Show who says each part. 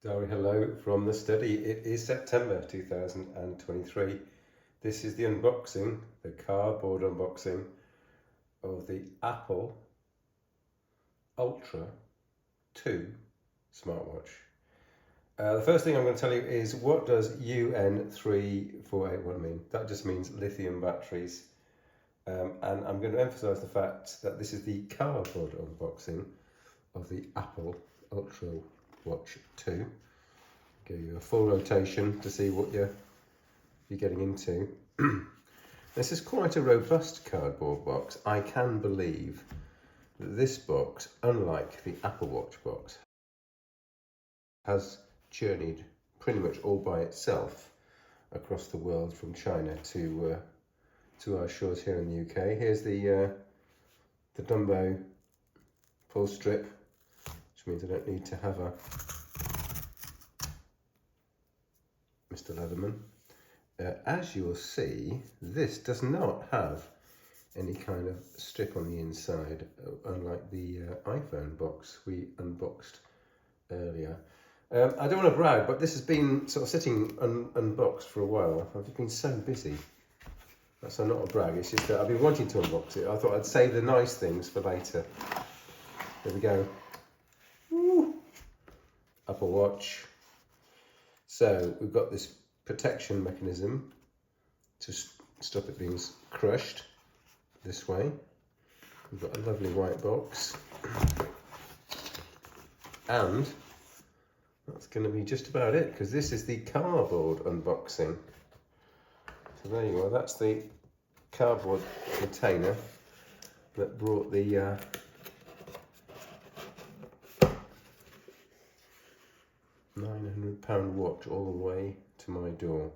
Speaker 1: Diary hello from the study. It is September 2023. This is the unboxing, the cardboard unboxing of the Apple Ultra 2 smartwatch. The first thing I'm going to tell you is, what does UN3481 mean? That just means lithium batteries. And I'm going to emphasize the fact that this is the cardboard unboxing of the Apple Ultra Watch 2. Give you a full rotation to see what you're getting into. This is quite a robust cardboard box. I can believe that this box, unlike the Apple Watch box, has journeyed pretty much all by itself across the world from China to our shores here in the UK. Here's the Dumbo pull strip, which means I don't need to have a Mr. Leatherman. As you will see, this does not have any kind of strip on the inside, unlike the iPhone box we unboxed earlier. I don't want to brag, but this has been sort of sitting unboxed for a while. I've just been so busy. That's not a brag, it's just that I've been wanting to unbox it. I thought I'd save the nice things for later. There we go. Woo. Apple Watch. So we've got this protection mechanism to stop it being crushed this way. We've got a lovely white box. And that's going to be just about it, because this is the cardboard unboxing. So there you are, that's the cardboard container that brought the £900 watch all the way to my door.